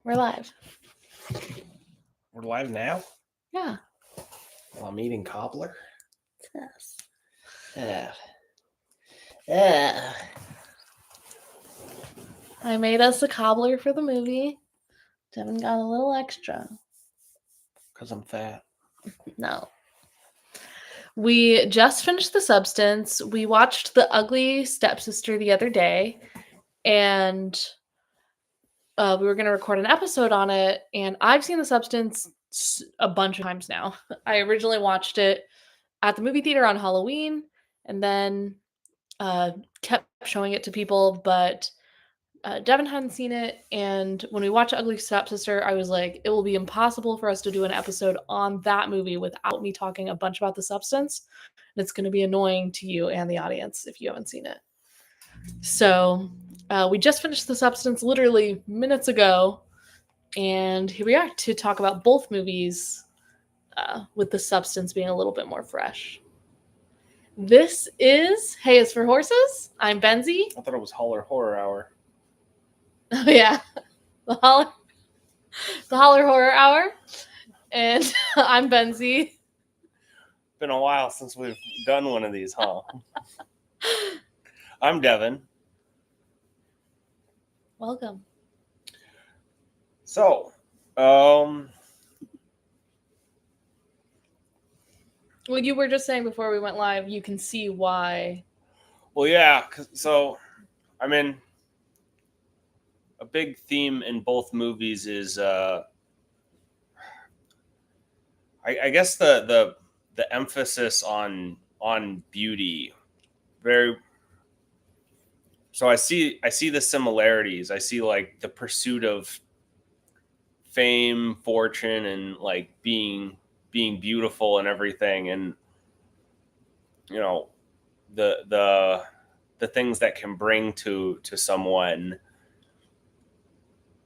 We're live. We're live now? Yeah. While I'm eating cobbler? Yes. I made us a cobbler for the movie. Devin got a little extra. Because I'm fat. No. We just finished The Substance. We watched The Ugly Stepsister the other day. And we were going to record an episode on it. And I've seen The Substance a bunch of times now. I originally watched it at the movie theater on Halloween. And then kept showing it to people, but Devin hadn't seen it, and when we watched Ugly Stepsister, I was like, it will be impossible for us to do an episode on that movie without me talking a bunch about The Substance, and it's going to be annoying to you and the audience if you haven't seen it. So we just finished The Substance literally minutes ago, and here we are to talk about both movies with The Substance being a little bit more fresh. This is Hay is for Horses. I'm Benzie. I thought it was Holler Horror Hour. Oh yeah, the Holler Horror Hour, and I'm Benzie. Been a while since we've done one of these, huh? I'm Devin. Welcome. So, Well, you were just saying before we went live, you can see why. Well, yeah. So, I mean, a big theme in both movies is, I guess the emphasis on beauty. Very. So I see the similarities. I see like the pursuit of fame, fortune, and like being beautiful and everything, and you know the things that can bring to someone.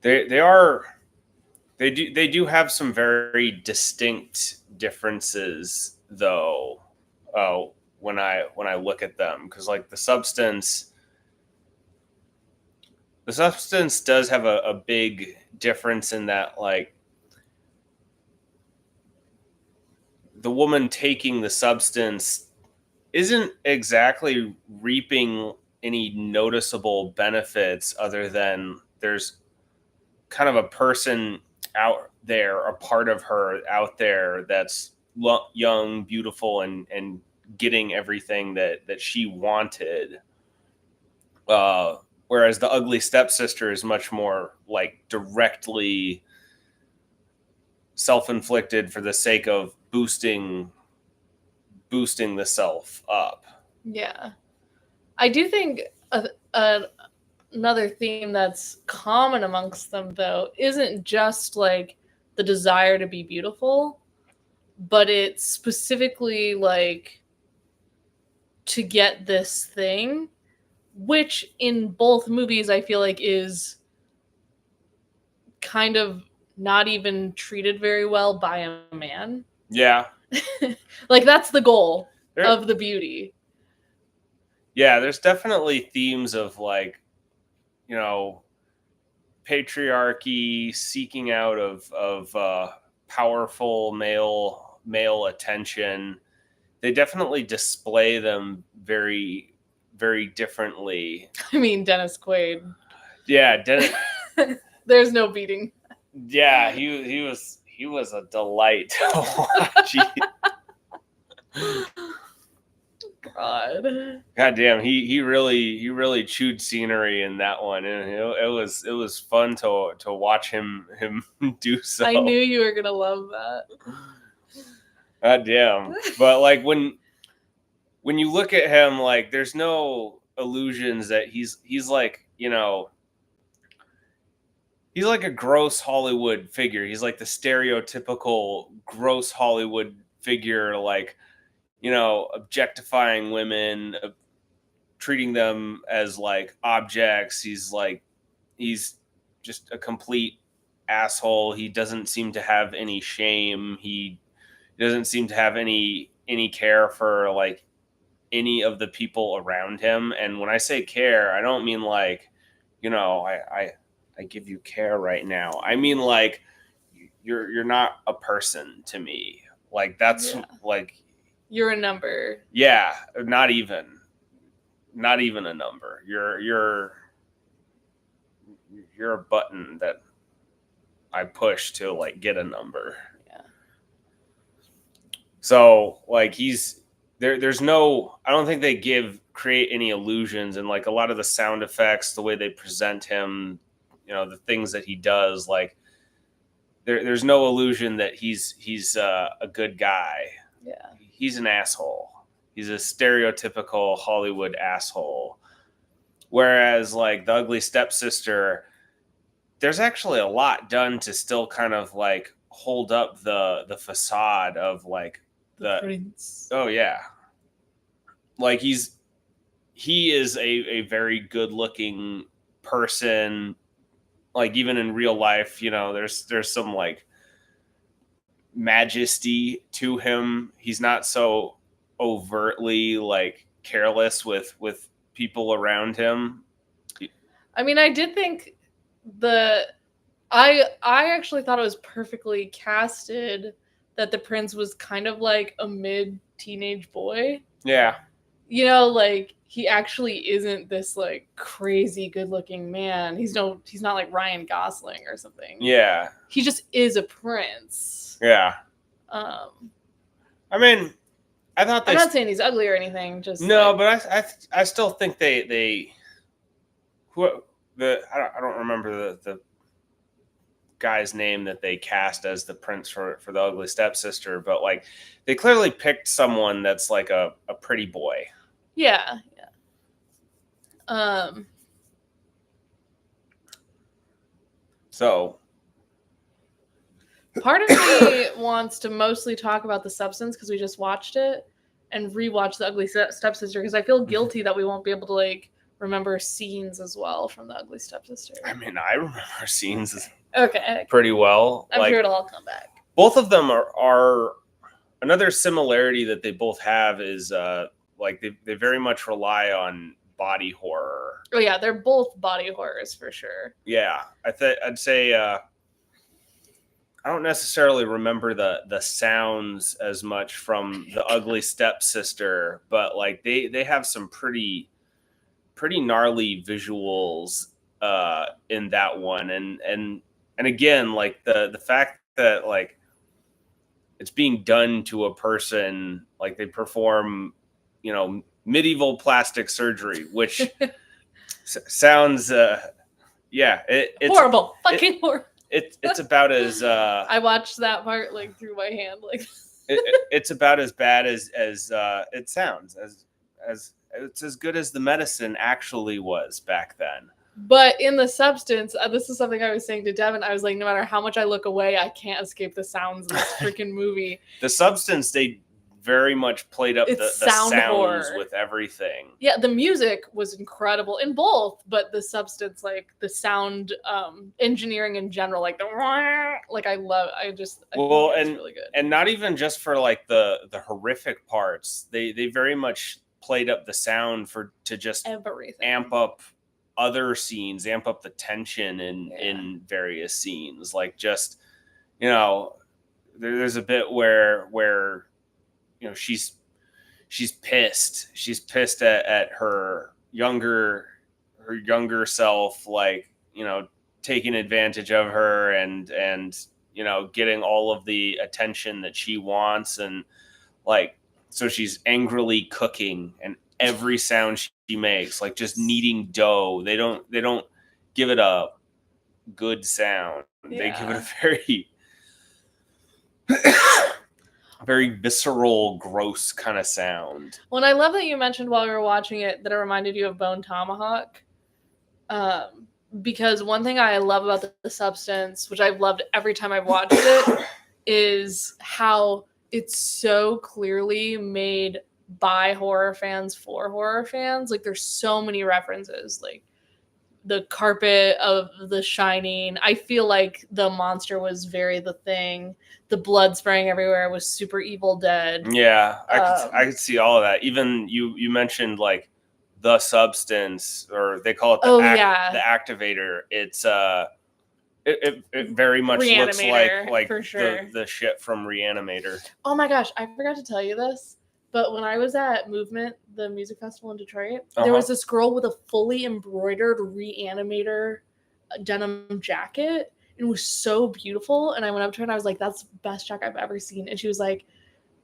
They do have some very distinct differences though. When I look at them, because like the substance does have a big difference in that, like, the woman taking the substance isn't exactly reaping any noticeable benefits other than there's kind of a person out there, a part of her out there that's young, beautiful, and getting everything that she wanted. Whereas the ugly stepsister is much more like directly self-inflicted for the sake of boosting the self up. Yeah, I do think another theme that's common amongst them though isn't just like the desire to be beautiful, but it's specifically like to get this thing, which in both movies I feel like is kind of not even treated very well by a man. Yeah. Like that's the goal of the beauty. Yeah, there's definitely themes of like, patriarchy, seeking out of powerful male attention. They definitely display them very, very differently. I mean, Dennis Quaid. Yeah, Dennis. There's no beating. Yeah, he was a delight to watch. God damn, he really chewed scenery in that one, and it was fun to watch him do so. I knew you were gonna love that. God damn, but like when you look at him, like there's no illusions that he's like, he's like a gross Hollywood figure. He's like the stereotypical gross Hollywood figure, like, objectifying women, treating them as like objects. He's just a complete asshole. He doesn't seem to have any shame. He doesn't seem to have any care for like any of the people around him. And when I say care, I don't mean like, I give you care right now. I mean, like, you're not a person to me. Like, that's like, you're a number. Yeah, not even a number. You're a button that I push to like get a number. Yeah. So like there's no, I don't think they create any illusions, and like a lot of the sound effects, the way they present him, the things that he does, like there's no illusion that he's a good guy. Yeah. He's an asshole. He's a stereotypical Hollywood asshole. Whereas like the Ugly Stepsister, there's actually a lot done to still kind of like hold up the facade of like the prince. Oh yeah, like he is a very good looking person. Like even in real life, there's some like majesty to him. He's not so overtly like careless with people around him. I mean, I did think I actually thought it was perfectly casted that the prince was kind of like a mid-teenage boy. Yeah. Like he actually isn't this like crazy good-looking man. He's not like Ryan Gosling or something. Yeah. He just is a prince. Yeah. I mean, I thought I'm not saying he's ugly or anything. Just no, but I still think they I don't remember the guy's name that they cast as the prince for the Ugly Stepsister, but like they clearly picked someone that's like a pretty boy. Yeah. So part of me wants to mostly talk about The Substance because we just watched it, and rewatch The Ugly Stepsister because I feel guilty that we won't be able to like remember scenes as well from The Ugly Stepsister. I mean, I remember scenes pretty well. I'm sure it'll all come back. Both of them are another similarity that they both have is like they very much rely on body horror. Oh yeah, they're both body horrors for sure. Yeah, I'd say I don't necessarily remember the sounds as much from The Ugly Stepsister, but like they have some pretty gnarly visuals in that one, and again, like the fact that like it's being done to a person, like they perform medieval plastic surgery, which sounds it's horrible, fucking horrible. It's about as I watched that part like through my hand, like it's about as bad as it sounds, as it's as good as the medicine actually was back then. But in The Substance, this is something I was saying to Devin. I was like, no matter how much I look away, I can't escape the sounds of this freaking movie. The Substance, they very much played up the sounds horror with everything. Yeah, the music was incredible in both, but The Substance, like the sound engineering in general, like I think it's really good. And not even just for like the horrific parts, they very much played up the sound to just everything, amp up other scenes, amp up the tension in various scenes. Like just there's a bit where she's pissed. She's pissed at her younger self, like taking advantage of her and getting all of the attention that she wants, and like so she's angrily cooking, and every sound she makes, like just kneading dough, they don't give it a good sound. They give it a very visceral, gross kind of sound. Well, and I love that you mentioned while we were watching it that it reminded you of Bone Tomahawk. Because one thing I love about The Substance, which I've loved every time I've watched it, is how it's so clearly made by horror fans for horror fans. Like there's so many references, like the carpet of The Shining. I feel like the monster was very The Thing. The blood spraying everywhere was super Evil Dead. Yeah, I could see all of that. Even you mentioned like the substance, or they call it Oh the yeah, activator. It's it very much looks Reanimator like for sure. the shit from Reanimator. Oh my gosh, I forgot to tell you this, but when I was at Movement, the music festival in Detroit, there was this girl with a fully embroidered Reanimator denim jacket. It was so beautiful, and I went up to her and I was like, "That's the best jacket I've ever seen." And she was like,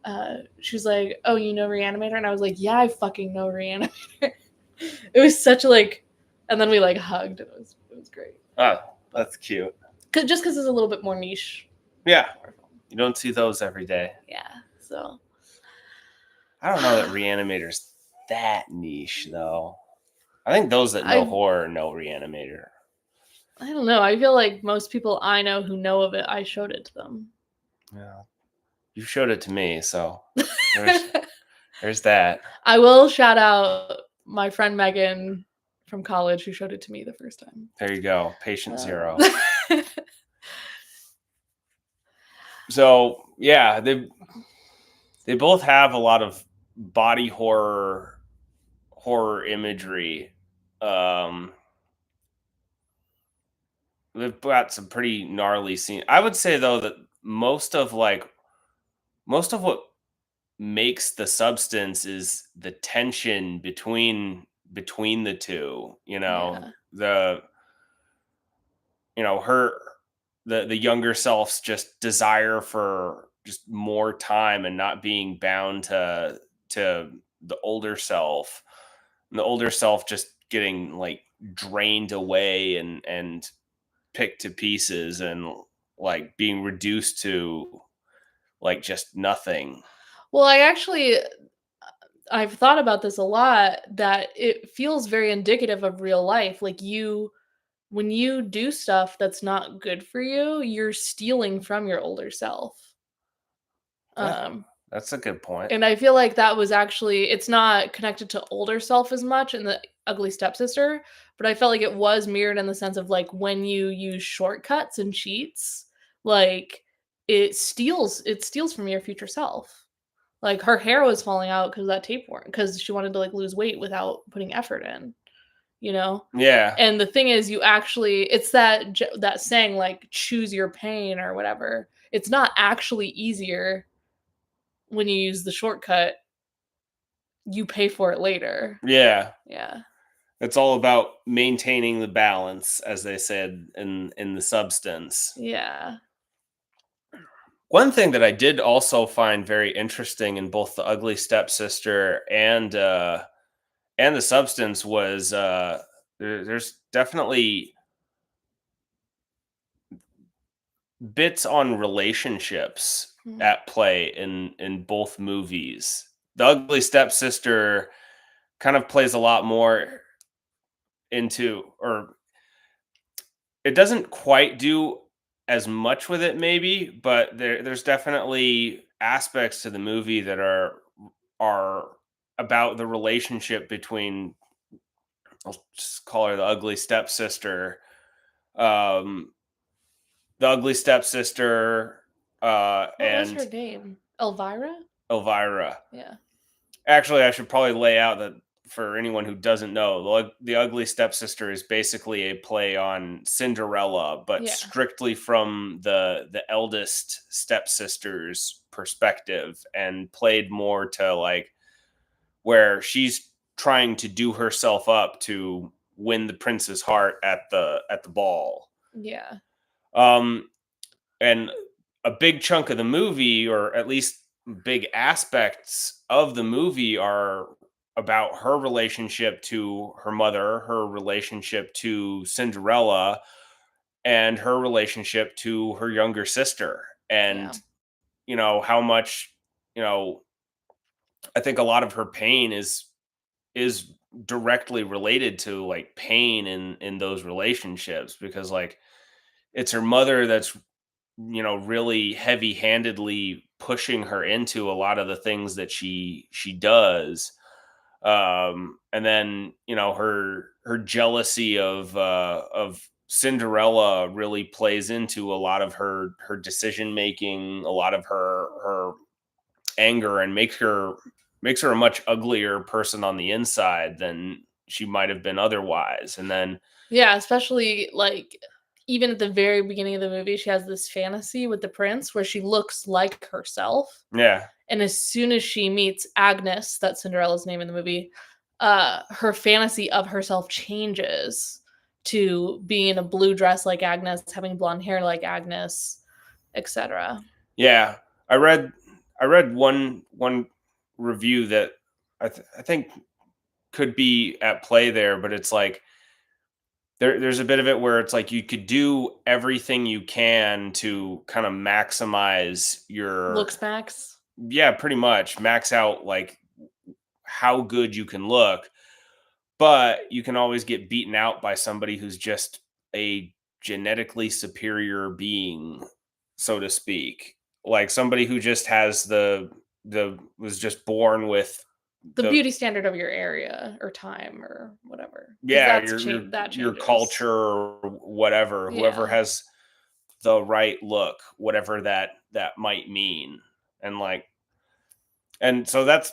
"Oh, you know Reanimator?" And I was like, "Yeah, I fucking know Reanimator." It was such like, and then we like hugged. It was great. Oh, that's cute. Just because it's a little bit more niche. Yeah, you don't see those every day. Yeah, so I don't know that Reanimator's that niche though. I think those that know horror know Reanimator. I don't know. I feel like most people I know who know of it, I showed it to them. Yeah, you showed it to me, so there's that. I will shout out my friend Megan from college who showed it to me the first time. There you go, patient zero. So yeah, they both have a lot of body horror imagery. They've got some pretty gnarly scenes. I would say though that most of what makes the substance is the tension between the two. The her the younger self's just desire for just more time and not being bound to the older self, and the older self just getting like drained away and picked to pieces and like being reduced to like just nothing. Well, I've thought about this a lot, that it feels very indicative of real life. Like when you do stuff that's not good for you, you're stealing from your older self. That's a good point. And I feel like that was actually, it's not connected to older self as much in the Ugly Stepsister, but I felt like it was mirrored in the sense of like when you use shortcuts and cheats, like it steals from your future self. Like her hair was falling out because of that tapeworm, because she wanted to like lose weight without putting effort in, you know? Yeah. And the thing is, it's that saying like choose your pain or whatever. It's not actually easier when you use the shortcut. You pay for it later. Yeah. Yeah. It's all about maintaining the balance, as they said in the substance. Yeah. One thing that I did also find very interesting in both the Ugly Stepsister and the substance was there's definitely bits on relationships at play in both movies. The Ugly Stepsister kind of plays a lot more into, or it doesn't quite do as much with it maybe, but there's definitely aspects to the movie that are about the relationship between, I'll just call her the Ugly Stepsister, um the Ugly Stepsister, What was and her name? Elvira? Elvira. Yeah. Actually, I should probably lay out that for anyone who doesn't know, the Ugly Stepsister is basically a play on Cinderella, but Yeah. strictly from the eldest stepsister's perspective, and played more to like where she's trying to do herself up to win the prince's heart at the ball. Yeah. And a big chunk of the movie, or at least big aspects of the movie, are about her relationship to her mother, her relationship to Cinderella, and her relationship to her younger sister. And how much, I think a lot of her pain is directly related to like pain in those relationships, because like it's her mother that's really heavy-handedly pushing her into a lot of the things that she does. And then her jealousy of Cinderella really plays into a lot of her decision making, a lot of her anger, and makes her a much uglier person on the inside than she might have been otherwise. And then Yeah, especially like even at the very beginning of the movie, she has this fantasy with the prince where she looks like herself. yeah, And as soon as she meets Agnes, that's Cinderella's name in the movie, her fantasy of herself changes to being in a blue dress like Agnes, having blonde hair like Agnes, etc. yeah, I read one review that I think could be at play there, but it's like there's a bit of it where it's like you could do everything you can to kind of maximize your, Looks Max. yeah, pretty much max out like how good you can look, but you can always get beaten out by somebody who's just a genetically superior being, so to speak. Like somebody who just has the was just born with The the, beauty standard of your area or time or whatever, because yeah, that's that your changes. culture or whatever, whoever Yeah. has the right look, whatever that might mean. And like, and so that's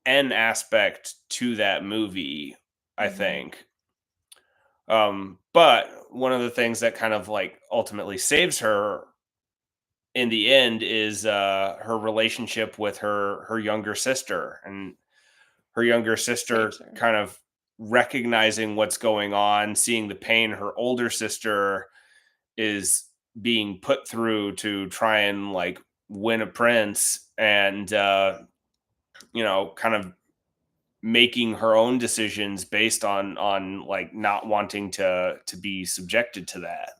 an aspect to that movie, I Mhm. think. But one of the things that kind of like ultimately saves her in the end is her relationship with her younger sister, and her younger Saves sister her. kind of recognizing what's going on, seeing the pain her older sister is being put through to try and like win a prince, and kind of making her own decisions based on like not wanting to be subjected to that.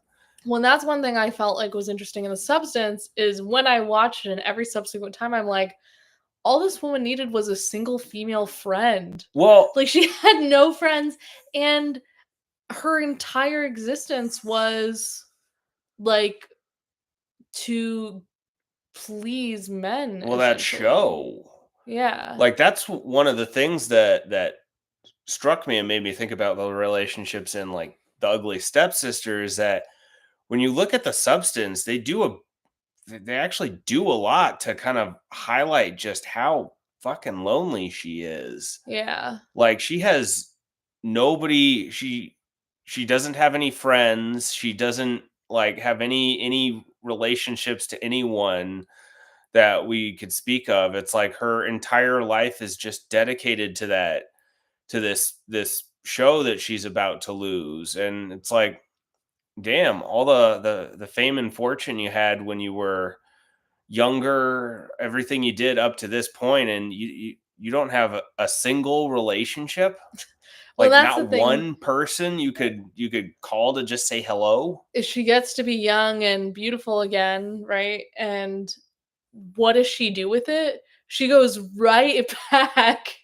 Well, that's one thing I felt like was interesting in The Substance is when I watched it and every subsequent time I'm like, all this woman needed was a single female friend. Well, Like she had no friends and her entire existence was like to please men that essentially. show, Yeah. like that's one of the things that struck me and made me think about the relationships in like the Ugly Stepsister, is that when you look at The Substance, they actually do a lot to kind of highlight just how fucking lonely she is. Yeah. Like she has nobody, she doesn't have any friends, she doesn't like have any relationships to anyone that we could speak of. It's like her entire life is just dedicated to this show that she's about to lose. And it's like, damn, all the fame and fortune you had when you were younger, everything you did up to this point, and you don't have a single relationship, Well, like that's the not thing. one person you could call to just say hello. Is she gets to be young and beautiful again, right? And what does she do with it? She goes right back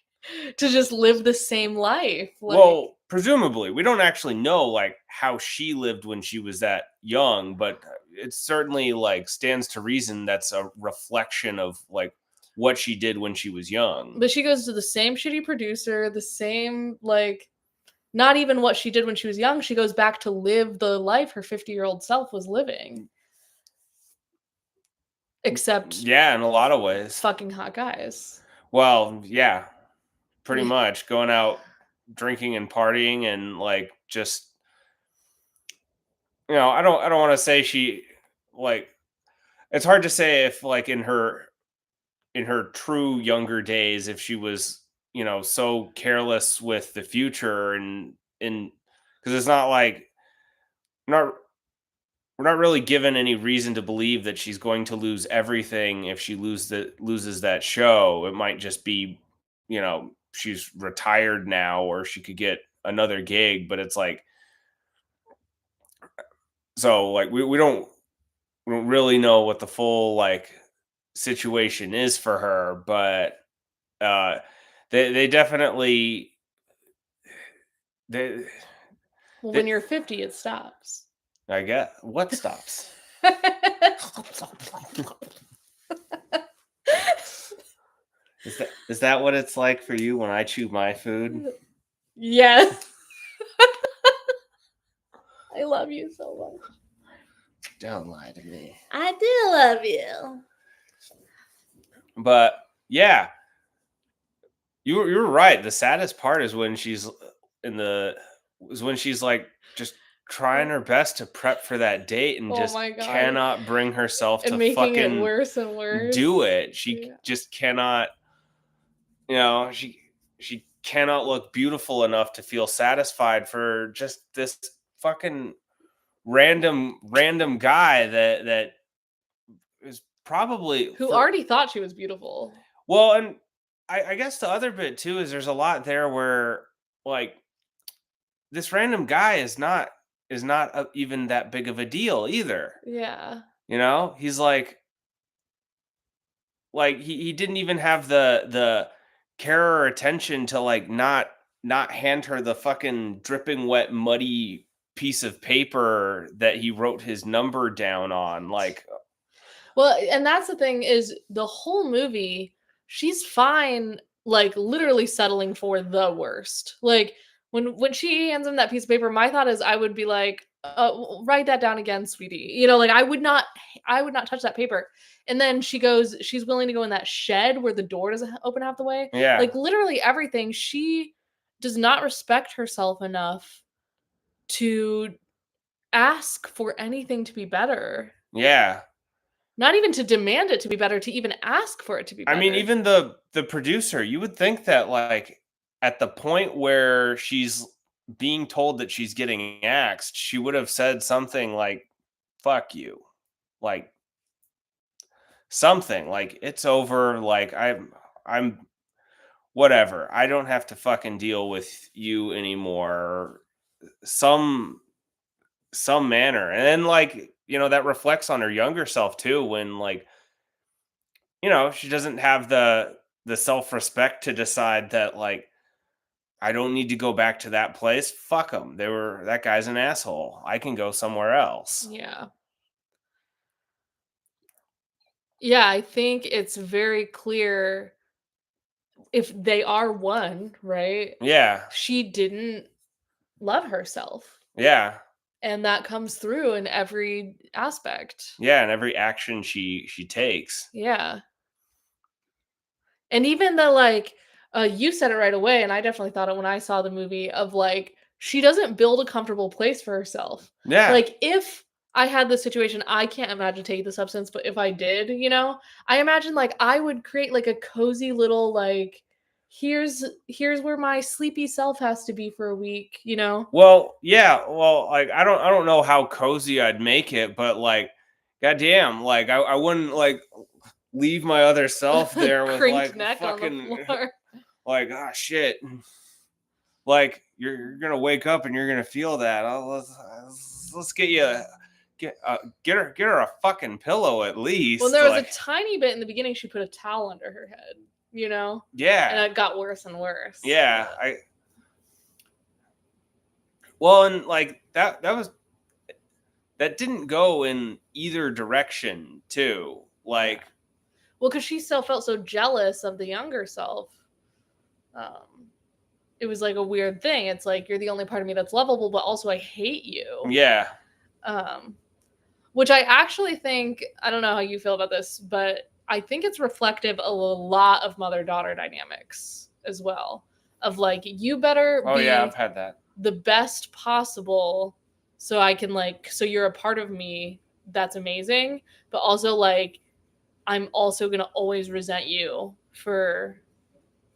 to just live the same life. Like, Well, presumably we don't actually know like how she lived when she was that young, but it certainly like stands to reason that's a reflection of like what she did when she was young. but she goes to the same shitty producer, the same, like, not even what she did when she was young. She goes back to live the life her 50-year-old self was living, except Yeah, in a lot of ways. fucking hot guys. Well, yeah, pretty Yeah. much going out drinking and partying and like just, I don't want to say she, like, it's hard to say if like in her true younger days if she was, so careless with the future, and because it's not like, not we're not really given any reason to believe that she's going to lose everything if she loses that show. It might just be, she's retired now, or she could get another gig. But it's like, so like we don't really know what the full like situation is for her, but uh they definitely they, Well, they when you're 50, it stops. I get what stops. Is that what it's like for you when I chew my food? Yes. I love you so much. Don't lie to me. I do love you. But yeah, you're right. The saddest part is when she's was when she's like just trying her best to prep for that date and Oh just my God. cannot bring herself And to making it fucking worse and worse. do it. She Yeah. just cannot, she cannot look beautiful enough to feel satisfied for just this fucking random guy that is probably Who already thought she was beautiful. well, and I guess the other bit too is there's a lot there where like this random guy is not even that big of a deal either. Yeah. He's like he didn't even have the care or attention to like not hand her the fucking dripping wet muddy piece of paper that he wrote his number down on. Like, Well, and that's the thing is the whole movie, she's fine, like literally settling for the worst. Like when she hands him that piece of paper, my thought is I would be like, write that down again, sweetie. Like I would not touch that paper. And then she's willing to go in that shed where the door doesn't open half the way. yeah, Like literally everything. She does not respect herself enough to ask for anything to be better. yeah. Not even to demand it to be better, to even ask for it to be I mean, better. even the producer, you would think that like at the point where she's being told that she's getting axed, she would have said something like "fuck you," like something like it's over. Like I'm whatever. I don't have to fucking deal with you anymore. Or some manner, and then like that reflects on her younger self too when like she doesn't have the self-respect to decide that like I don't need to go back to that place. Fuck them. That guy's an asshole. I can go somewhere else. Yeah. Yeah, I think it's very clear if they are one, right? Yeah. She didn't love herself, Yeah. and that comes through in every aspect. Yeah, and every action she takes. Yeah. And even the like, you said it right away, and I definitely thought it when I saw the movie of like, she doesn't build a comfortable place for herself. Yeah. Like, if I had the situation, I can't imagine taking the substance, but if I did, I imagine like I would create like a cozy little like, here's where my sleepy self has to be for a week. Well, yeah, well, like I don't know how cozy I'd make it, but like goddamn, like I wouldn't like leave my other self there with Crinked like neck on the fucking floor. like ah shit. Like you're gonna wake up and you're gonna feel that. Let's get you get her a fucking pillow at Well, least. there was a Like tiny bit in the beginning she put a towel under her head. And yeah, it got worse and worse. yeah. But I well and like that didn't go in either direction too. Like well, because she still felt so jealous of the younger self. Um, it was like a weird thing. It's like you're the only part of me that's lovable, but also I hate you. yeah, Um, which I actually think I don't know how you feel about this, but I think it's reflective of a lot of mother-daughter dynamics as well. Of like you better oh yeah, I've be had that. the best possible so I can like so you're a part of me that's amazing, but also like I'm also going to always resent you for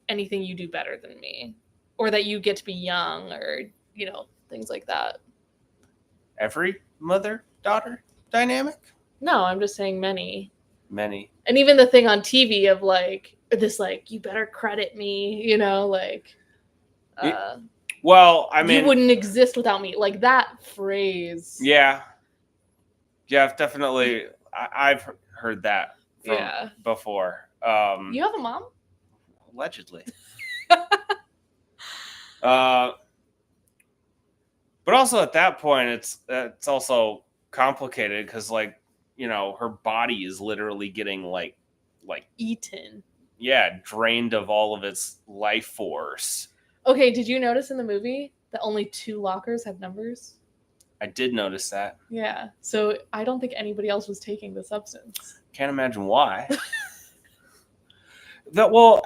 anything you do better than me or that you get to be young or things like that. Every mother daughter dynamic. No, I'm just saying many. Many. And even the thing on TV of like this like you better credit me, like Well, I you mean, wouldn't exist without me. Like that phrase. yeah, I've definitely I've heard that from Yeah. before. You have a mom? Allegedly. But also at that point, it's also complicated because like her body is literally getting like Eaten. yeah drained of all of its life force. Okay, did you notice in the movie that only 2 lockers have numbers? I did notice that. Yeah. So I don't think anybody else was taking the substance. Can't imagine why.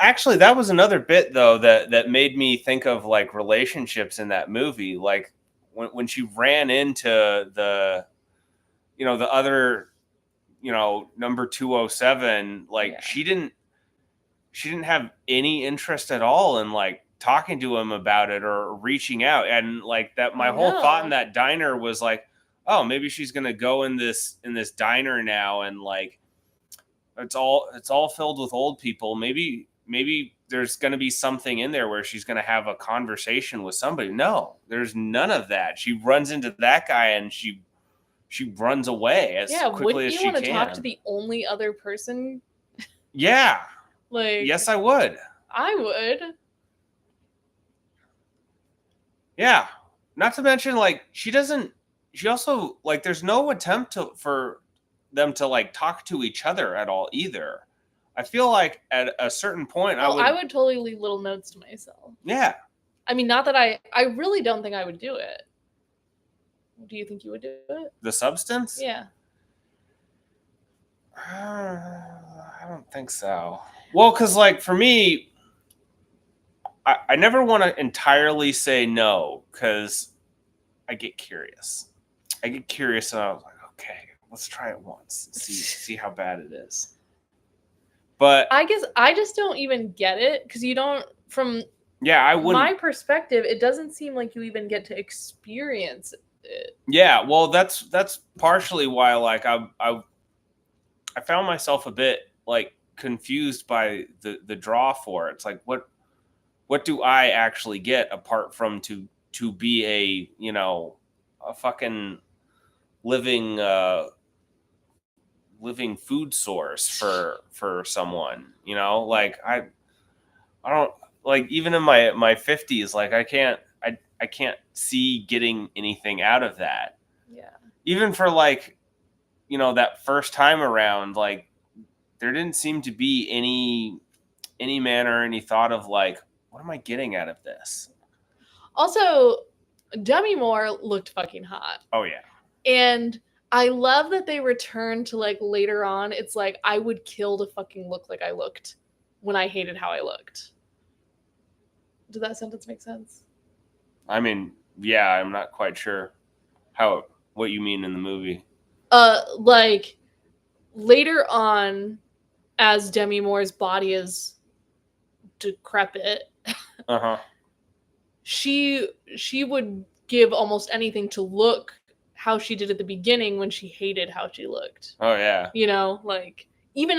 Actually, that was another bit though that made me think of like relationships in that movie. Like when she ran into the the other number 207, like Yeah. she didn't have any interest at all in like talking to him about it or reaching out. And like that, my I whole thought in know. that diner was like, oh, maybe she's gonna go in this diner now, and like it's all filled with old people. Maybe there's gonna be something in there where she's gonna have a conversation with somebody. No, there's none of that. She runs into that guy and she runs away as Yeah, quickly wouldn't as you she want to talk to can. the only other person? Yeah. Like, Yes, I would. I would. Yeah. Not to mention, like, she doesn't. She also like. There's no attempt for them to like talk to each other at all either. I feel like at a certain point, I Oh, I would. would totally leave little notes to myself. Yeah. I mean, not that I really don't think I would do it. Do you think you would do it? The substance. Yeah. I don't think so. Well, because like for me, I never want to entirely say no because I get curious. I get curious, and I was like, okay, let's try it once and see how bad it is. But I guess I just don't even get it because you don't, from yeah, I wouldn't. my perspective, it doesn't seem like you even get to experience it. Yeah, well, that's partially why like I found myself a bit like confused by the draw for it. It's like what do I actually get apart from to be a fucking living living food source for someone, like I don't like, even in my 50s, like I can't see getting anything out of that. Yeah. Even for like, that first time around, like there didn't seem to be any manner, any thought of like, what am I getting out of this? Also, Demi Moore looked fucking hot. Oh yeah. And I love that they returned to like later on. It's like I would kill to fucking look like I looked when I hated how I looked. Did that sentence make sense? I mean, yeah, I'm not quite sure what you mean in the movie. Like later on, as Demi Moore's body is decrepit, Uh-huh. she would give almost anything to look how she did at the beginning when she hated how she looked. Oh yeah. Like even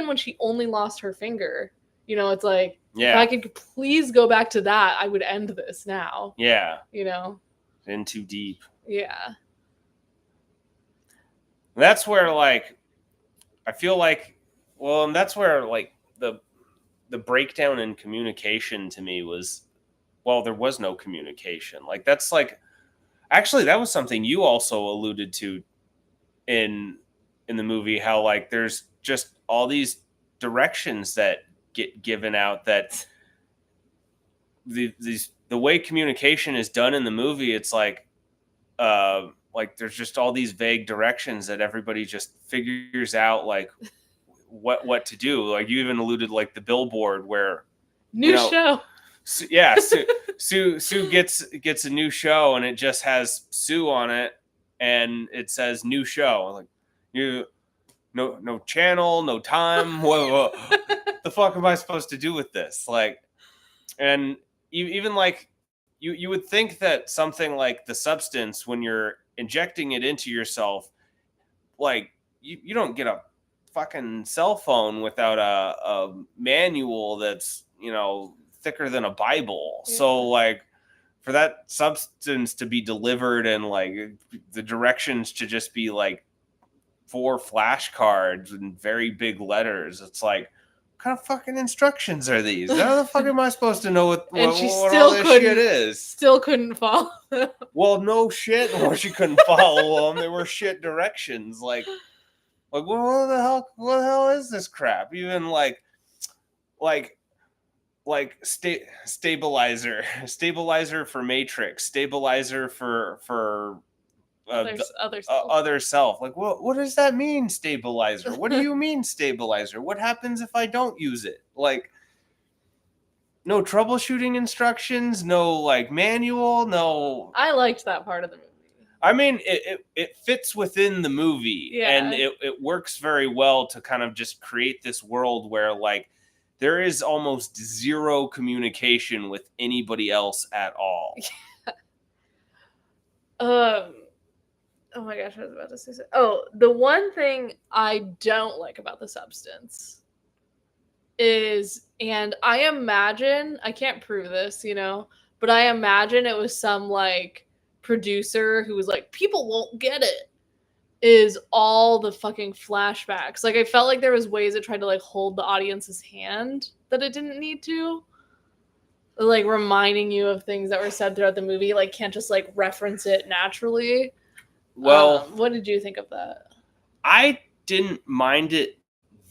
when she only lost her finger, it's like, Yeah. if I could please go back to that, I would end this now. Yeah. In too deep. Yeah. That's where like I feel like, well, and that's where like the breakdown in communication to me was, well, there was no communication. Like that's like, actually that was something you also alluded to in the movie, how like there's just all these directions that get given out, that the way communication is done in the movie, it's like there's just all these vague directions that everybody just figures out like what to do. Like you even alluded like the billboard where New show. Yeah, Sue gets a new show and it just has Sue on it and it says new show. Like, you no channel, no time. What the fuck am I supposed to do with this? Like, and even like you would think that something like the substance, when you're injecting it into yourself, like you don't get a fucking cell phone without a manual that's thicker than a Bible. Yeah. So like for that substance to be delivered and like the directions to just be like 4 flashcards in very big letters, it's like, what kind of fucking instructions are these? How the fuck am I supposed to know what all this shit is? Still couldn't follow. Well, no shit. Well, she couldn't follow them. They were shit directions. Like what the hell? What the hell is this crap? Even like stabilizer for Matrix, stabilizer for Other self. other self. Like, what does that mean, stabilizer? What do you mean, stabilizer? What happens if I don't use it? Like, no troubleshooting instructions, no like manual, no. I liked that part of the movie. I mean, it fits within the movie, Yeah. and it works very well to kind of just create this world where like there is almost zero communication with anybody else at all. Oh my gosh, I was about to say something. Oh, the one thing I don't like about the substance is, and I imagine, I can't prove this, but I imagine it was some like producer who was like, people won't get it, is all the fucking flashbacks. Like, I felt like there was ways it tried to like hold the audience's hand that it didn't need to. Like reminding you of things that were said throughout the movie, like can't just like reference it naturally. Well, What did you think of that? I didn't mind it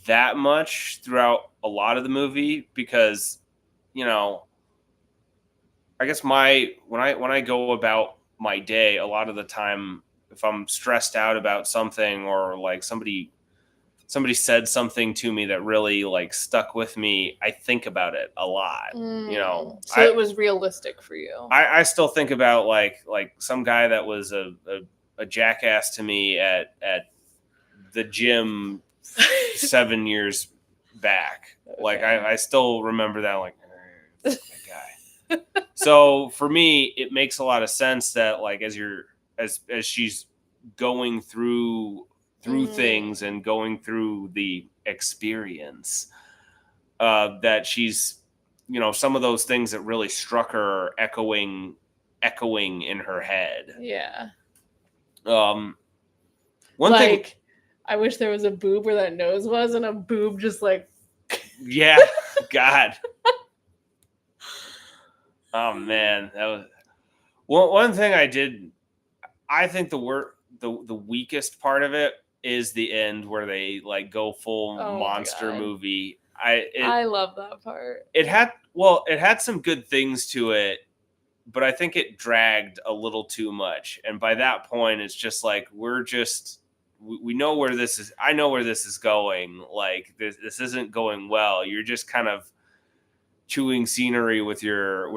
that much throughout a lot of the movie because, I guess when I go about my day, a lot of the time, if I'm stressed out about something or like somebody said something to me that really like stuck with me, I think about it a lot. So it was realistic for you. I still think about like some guy that was a jackass to me at the gym 7 years back. Okay. Like I still remember that, like, that guy. So for me, it makes a lot of sense that like as she's going through things and going through the experience, that she's, some of those things that really struck her echoing in her head. Yeah. One like, thing, I wish there was a boob where that nose was, and a boob just like. Yeah, God. Oh man, that was one thing I did. I think the weakest part of it is the end where they like go full monster movie. I love that part. It had some good things to it, but I think it dragged a little too much. And by that point, it's just like we know where this is. I know where this is going. Like this isn't going well. You're just kind of chewing scenery with your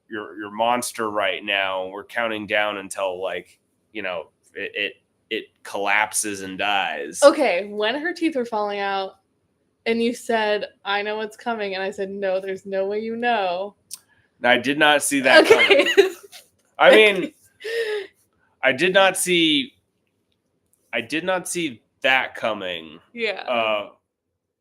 monster right now. We're counting down until like it collapses and dies. Okay, when her teeth were falling out, and you said, "I know what's coming," and I said, "No, there's no way you know." I did not see that coming. I mean, I did not see that coming. Yeah.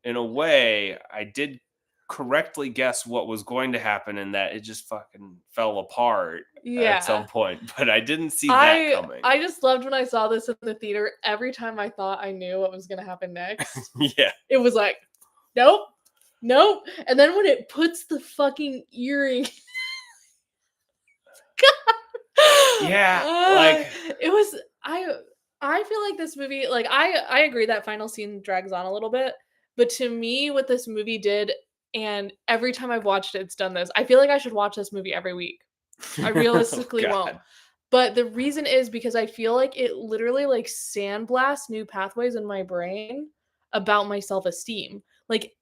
In a way, I did correctly guess what was going to happen, and that it just fucking fell apart at some point. But I didn't see that coming. I just loved when I saw this in the theater. Every time I thought I knew what was going to happen next, yeah, it was like, nope. And then when it puts the fucking earring, yeah, like it was. I feel like this movie, like I agree that final scene drags on a little bit, but to me, what this movie did, and every time I've watched it, it's done this. I feel like I should watch this movie every week. I realistically won't. But the reason is because I feel like it literally like sandblasts new pathways in my brain about my self-esteem. Like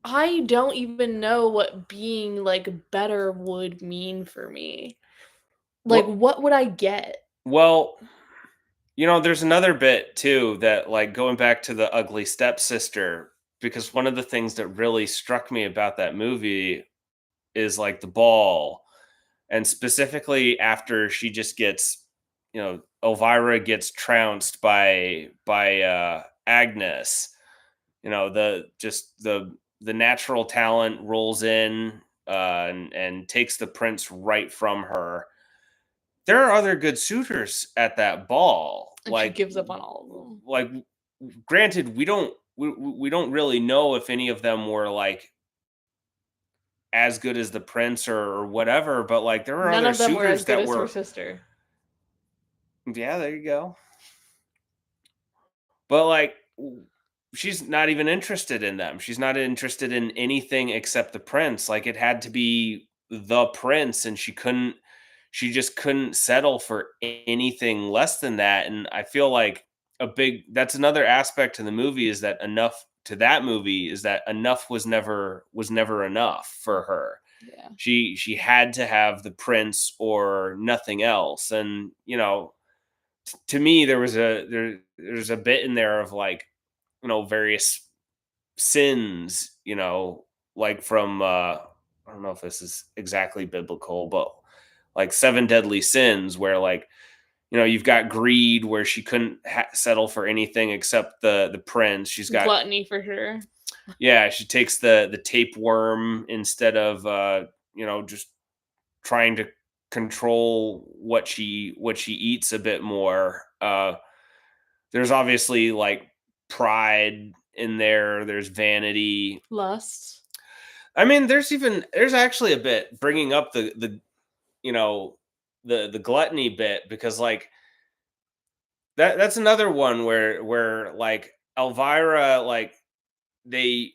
I don't even know what being like better would mean for me. Like, what would I get? Well, there's another bit too that, like, going back to the ugly stepsister, because one of the things that really struck me about that movie is like the ball, and specifically after she just gets, Elvira gets trounced by Agnes. The natural talent rolls in, and takes the prince right from her. There are other good suitors at that ball. And like, she gives up on all of them. Like, granted, we don't really know if any of them were like as good as the prince or whatever, but like there were other suitors that were. Her sister. Yeah, there you go. But like, she's not even interested in them. She's not interested in anything except the prince. Like, it had to be the prince, and she just couldn't settle for anything less than that. And I feel like that's another aspect to the movie, is that enough was never enough for her. Yeah. She had to have the prince or nothing else. And to me, there's a bit in there of, like, various sins, like from I don't know if this is exactly biblical, but like seven deadly sins, where, like, you've got greed, where she couldn't settle for anything except the prince. She's got, Gluttony for sure. yeah, she takes the tapeworm instead of just trying to control what she eats a bit more. There's obviously, like, pride in there. There's vanity. Lust. I mean, there's actually a bit bringing up you know the gluttony bit, because, like, that's another one where, like, Elvira, like, they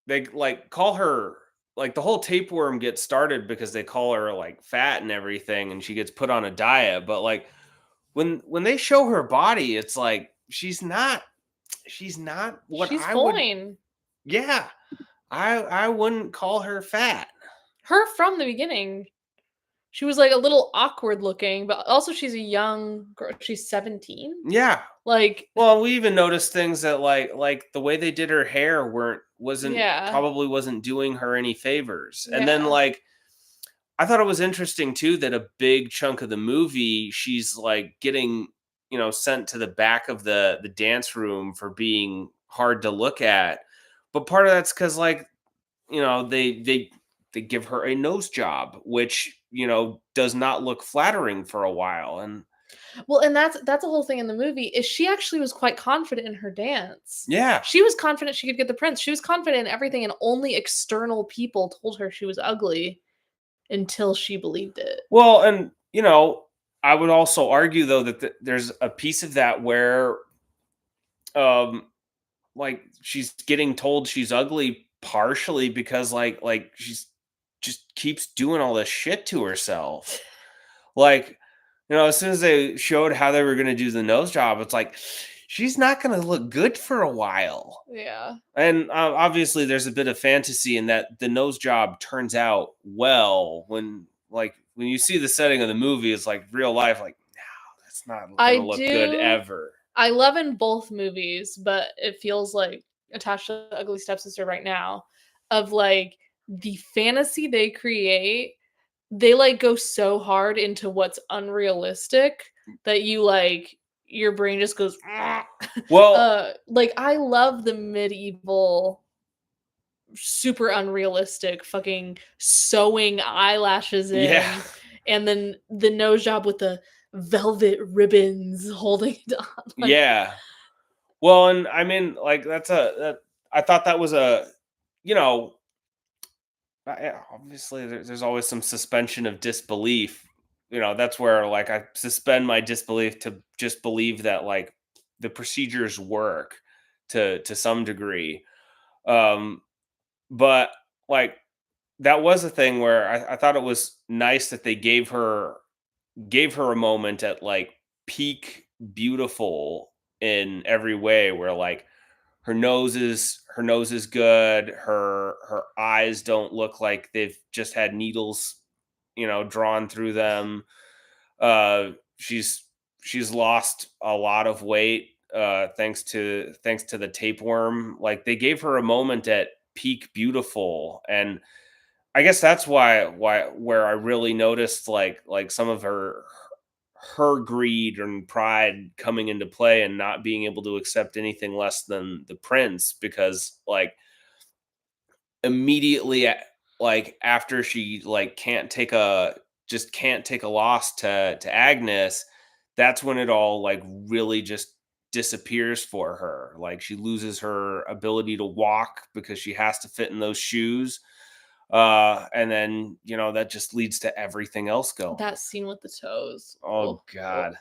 like call her, like, the whole tapeworm gets started because they call her, like, fat and everything, and she gets put on a diet. But, like, when they show her body, it's like she's not what She's I would. fine. Yeah, I wouldn't call her fat. Her from the beginning. She was like a little awkward looking, but also she's a young girl. She's 17. Yeah. Like, Well, we even noticed things that, like the way they did her hair wasn't yeah. probably wasn't doing her any favors. And then, Yeah. like, I thought it was interesting too that a big chunk of the movie, she's, like, getting, sent to the back of the dance room for being hard to look at. But part of that's because, like, they give her a nose job, which, does not look flattering for a while. And Well, and that's a whole thing in the movie is she actually was quite confident in her dance. yeah. She was confident she could get the prince. She was confident in everything, and only external people told her she was ugly until she believed it. Well, and I would also argue, though, that there's a piece of that where, um, like, she's getting told she's ugly partially because, like she's just keeps doing all this shit to herself. Like, as soon as they showed how they were going to do the nose job, it's like she's not going to look good for a while. Yeah. And obviously, there's a bit of fantasy in that the nose job turns out well when you see the setting of the movie. It's like real life. Like, no, that's not I gonna look good do ever. I love in both movies, but it feels like attached to Ugly Stepsister right now of like the fantasy they create. They like go so hard into what's unrealistic that you like your brain just goes Well, like I love the medieval super unrealistic fucking sewing eyelashes in yeah, and then the nose job with the velvet ribbons holding it on like yeah. Well, and I mean, like, I thought that was you know, yeah, obviously there's always some suspension of disbelief. That's where, like, I suspend my disbelief to just believe that, like, the procedures work to some degree. Um, but, like, that was a thing where I thought it was nice that they gave her a moment at, like, peak beautiful in every way, where, like, her nose is good, her eyes don't look like they've just had needles, drawn through them. She's lost a lot of weight, thanks to the tapeworm. Like, they gave her a moment at peak beautiful. And I guess that's why where I really noticed, like some of her greed and pride coming into play, and not being able to accept anything less than the prince. Because, like, immediately, like, after she, like, can't take a loss to Agnes, that's when it all, like, really just disappears for her. Like, she loses her ability to walk because she has to fit in those shoes. And then, that just leads to everything else going. that scene with the toes. Oh, God.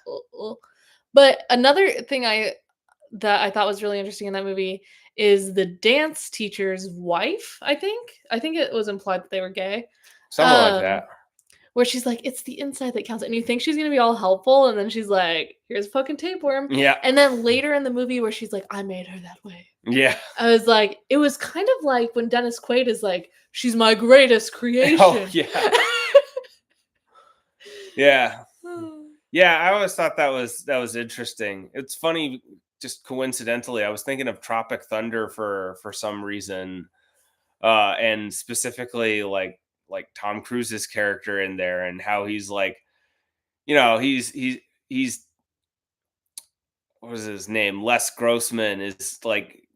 But another thing that I thought was really interesting in that movie is the dance teacher's wife, I think. I think it was implied that they were gay. Something like that. Where she's like, it's the inside that counts. And you think she's going to be all helpful. And then she's like, here's a fucking tapeworm. Yeah. And then later in the movie where she's like, I made her that way. Yeah. I was like, it was kind of like when Dennis Quaid is like, she's my greatest creation. Oh, yeah. Yeah. Yeah, I always thought that was interesting. It's funny, just coincidentally, I was thinking of Tropic Thunder for some reason, and specifically like Tom Cruise's character in there and how he's like, he's what was his name? Les Grossman is like,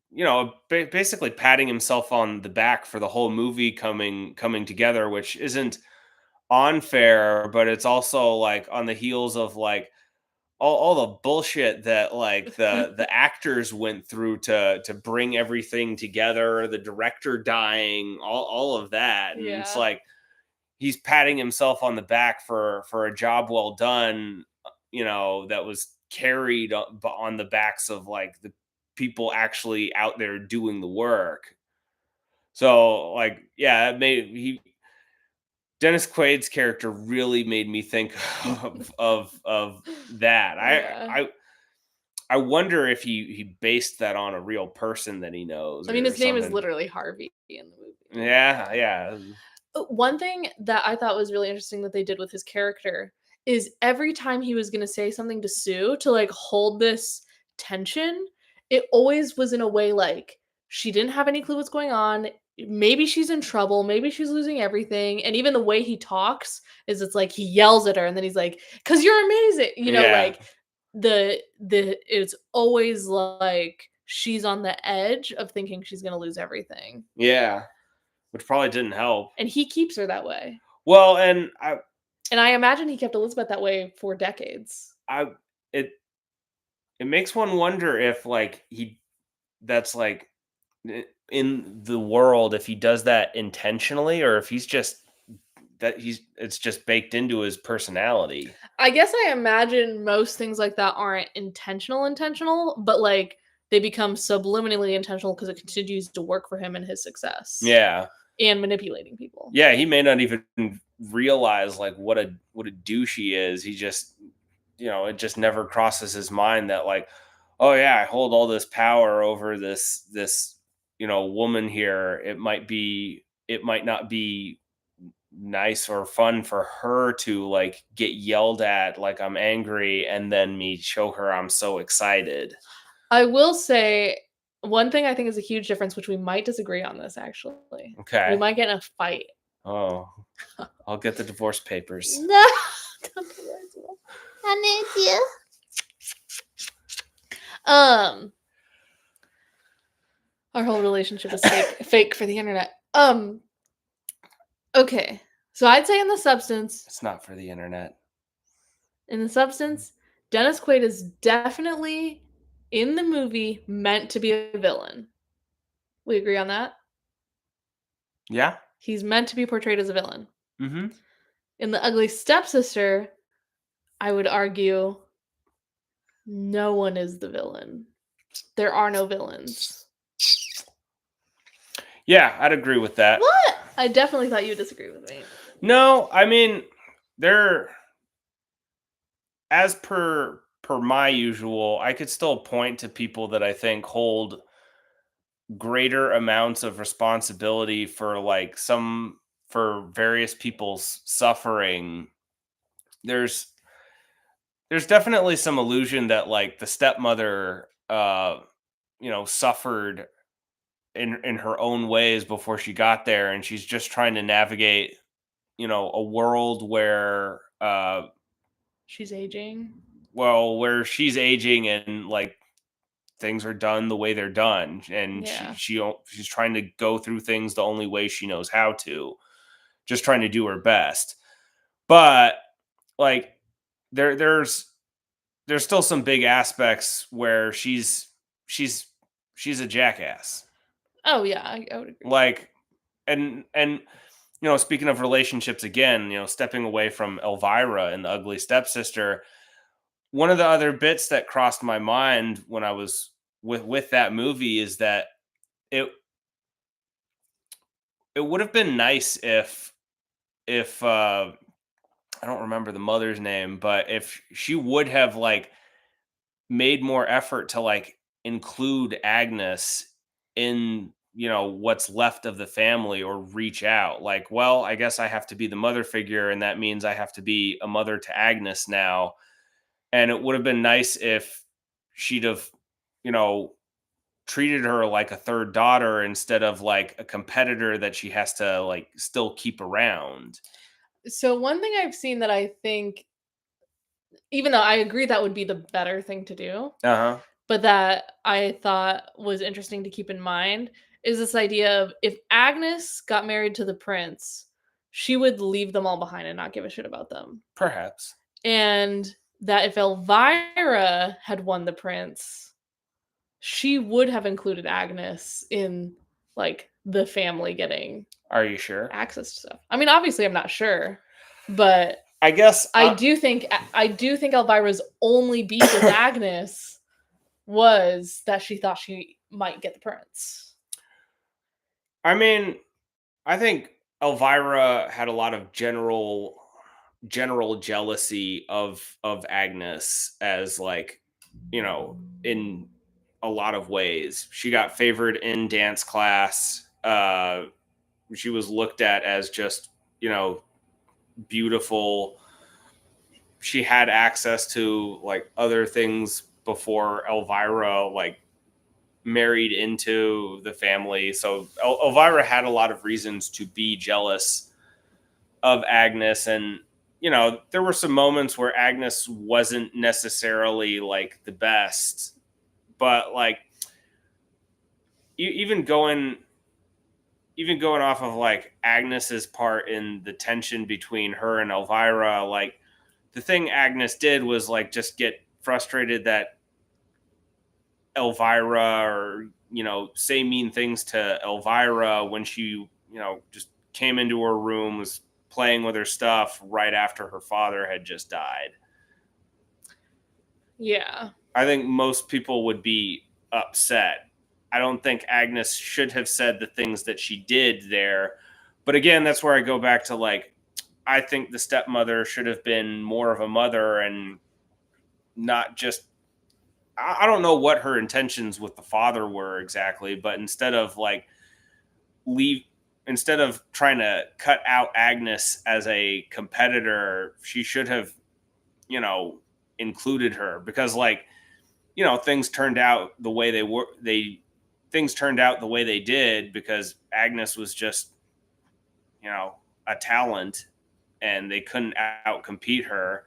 basically patting himself on the back for the whole movie coming together, which isn't unfair, but it's also like on the heels of like all the bullshit that like the actors went through to bring everything together, the director dying, all of that. And it's Yeah. like he's patting himself on the back for a job well done, that was carried on the backs of like the people actually out there doing the work. So like, yeah, it made he Dennis Quaid's character really made me think of that. Yeah. I wonder if he based that on a real person that he knows. I mean, or his name is something. literally Harvey in the movie. Yeah. One thing that I thought was really interesting that they did with his character is every time he was going to say something to Sue to like hold this tension, it always was in a way like she didn't have any clue what's going on. Maybe she's in trouble. Maybe she's losing everything. And even the way he talks is it's like he yells at her and then he's like, "'Cause you're amazing." Yeah. Like the it's always like she's on the edge of thinking she's going to lose everything. Yeah. Which probably didn't help. And he keeps her that way. Well, and I imagine he kept Elizabeth that way for decades. it makes one wonder if like that's like in the world, if he does that intentionally or if it's just baked into his personality. I guess I imagine most things like that aren't intentional, but like they become subliminally intentional because it continues to work for him and his success. Yeah. And manipulating people. Yeah, he may not even realize like what a douche he is. He just, it just never crosses his mind that like, oh yeah, I hold all this power over this woman here. It might not be nice or fun for her to like get yelled at like I'm angry and then me show her I'm so excited. I will say one thing I think is a huge difference, which we might disagree on this actually. Okay. We might get in a fight. Oh, I'll get the divorce papers. No, don't do that. I need you. Our whole relationship is fake for the internet. Okay. So I'd say in the substance. It's not for the internet. In the substance, Dennis Quaid is definitely in the movie meant to be a villain. We agree on that? Yeah. He's meant to be portrayed as a villain. Mm-hmm. In The Ugly Stepsister, I would argue no one is the villain. There are no villains. Yeah, I'd agree with that. What? I definitely thought you would disagree with me. No, I mean, as per my usual, I could still point to people that I think hold greater amounts of responsibility for for various people's suffering. There's definitely some illusion that like the stepmother suffered in her own ways before she got there, and she's just trying to navigate a world where she's aging. Well, where she's aging and like things are done the way they're done, and Yeah. she's trying to go through things the only way she knows how to, just trying to do her best. But like there's still some big aspects where she's a jackass. Oh yeah, I would agree. Like, and speaking of relationships again, stepping away from Elvira and The Ugly Stepsister, one of the other bits that crossed my mind when I was with that movie is that it it would have been nice if I don't remember the mother's name, but if she would have like made more effort to like include Agnes in, what's left of the family, or reach out like, well, I guess I have to be the mother figure, and that means I have to be a mother to Agnes now. And it would have been nice if she'd have, you know treated her like a third daughter instead of like a competitor that she has to like still keep around. So one thing I've seen that I think, even though I agree that would be the better thing to do, Uh-huh. but that I thought was interesting to keep in mind, is this idea of if Agnes got married to the prince, she would leave them all behind and not give a shit about them. Perhaps. And that if Elvira had won the prince, she would have included Agnes in like the family getting Are you sure? access to stuff. I mean, obviously I'm not sure, but I guess I do think Elvira's only beef with Agnes was that she thought she might get the prince. I mean, I think Elvira had a lot of general jealousy of Agnes, as like, in a lot of ways. She got favored in dance class. She was looked at as just, beautiful. She had access to like other things before Elvira like married into the family. So Elvira had a lot of reasons to be jealous of Agnes. And there were some moments where Agnes wasn't necessarily like the best, but like even going off of like Agnes's part in the tension between her and Elvira, like the thing Agnes did was like just get frustrated that Elvira, or say mean things to Elvira when she just came into her room, was playing with her stuff right after her father had just died. Yeah. I think most people would be upset. I don't think Agnes should have said the things that she did there. But again, that's where I go back to like, I think the stepmother should have been more of a mother, and not just, I don't know what her intentions with the father were exactly, but leave instead of trying to cut out Agnes as a competitor, she should have, you know, included her, because like, things turned out the way things turned out the way they did because Agnes was just, a talent, and they couldn't outcompete her.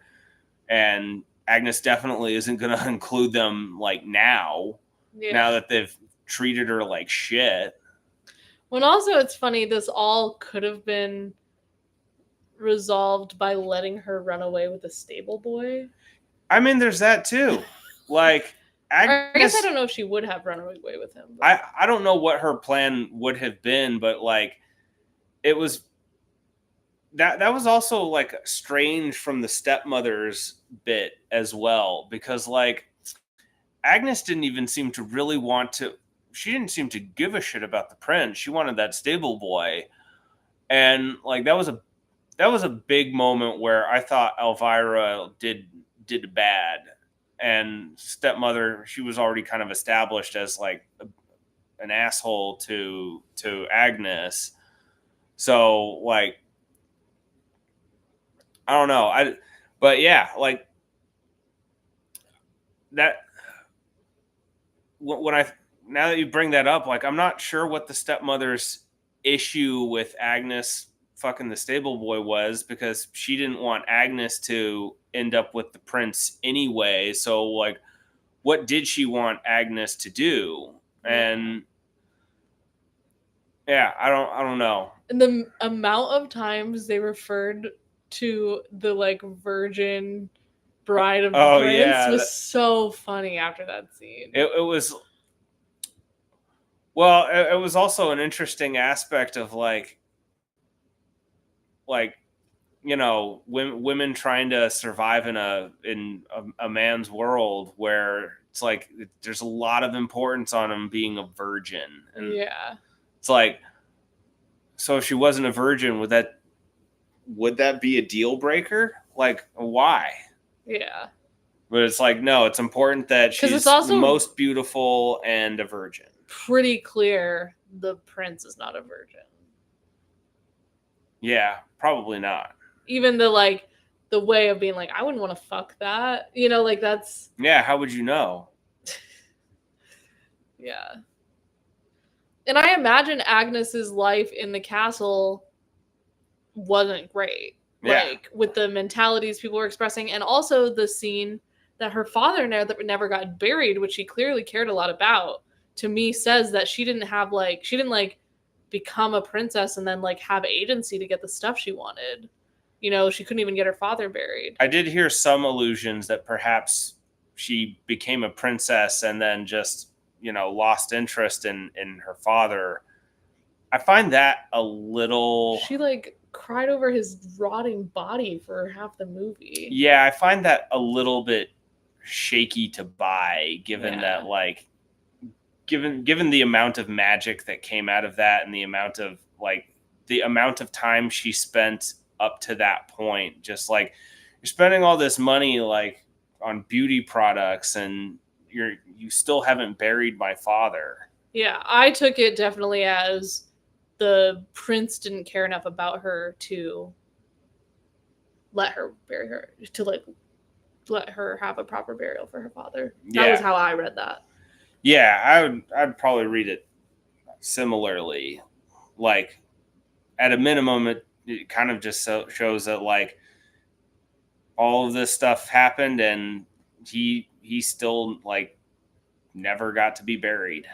And Agnes definitely isn't going to include them like now Yeah. that they've treated her like shit. When also it's funny, this all could have been resolved by letting her run away with a stable boy. I mean, there's that too. Like Or I guess I Agnes, don't know if she would have run away with him. I But I don't know what her plan would have been, but like it was that was also like strange from the stepmother's bit as well, because like Agnes didn't even seem to really want to. She didn't seem to give a shit about the prince. She wanted that stable boy, and like that was a big moment where I thought Elvira did bad, and stepmother, she was already kind of established as like an asshole to Agnes. So like I don't know, but yeah, like that when I now that you bring that up, like I'm not sure what the stepmother's issue with Agnes fucking the stable boy was, because she didn't want Agnes to end up with the prince anyway. So like what did she want Agnes to do? yeah. And yeah, I don't know. And the amount of times they referred to the like virgin bride of the Oh prince yeah, was so funny after that scene. it was, well, it was also an interesting aspect of like women trying to survive in a man's world where it's like there's a lot of importance on him being a virgin, and Yeah. it's like, so if she wasn't a virgin, would that be a deal breaker? Like, why? Yeah. But it's like, no, it's important that 'Cause it's she's the also most beautiful and a virgin. pretty clear the prince is not a virgin. Yeah, probably not. Even the way of being like, I wouldn't want to fuck that. You know, like that's Yeah, how would you know? yeah. And I imagine Agnes's life in the castle wasn't great. Yeah. Like with the mentalities people were expressing, and also the scene that her father never got buried, which she clearly cared a lot about, to me says that she didn't become a princess and then like have agency to get the stuff she wanted. You know, she couldn't even get her father buried. I did hear some allusions that perhaps she became a princess and then just, lost interest in her father. I find that a little. She like cried over his rotting body for half the movie. Yeah, I find that a little bit shaky to buy, given that, like, given the amount of magic that came out of that, and the amount of time she spent up to that point, just like, you're spending all this money like on beauty products, and you still haven't buried my father. Yeah, I took it definitely as the prince didn't care enough about her to let her bury her, to like let her have a proper burial for her father. That was how I read that. Yeah, I'd probably read it similarly. Like, at a minimum, it kind of just shows that, like, all of this stuff happened, and he still, like, never got to be buried.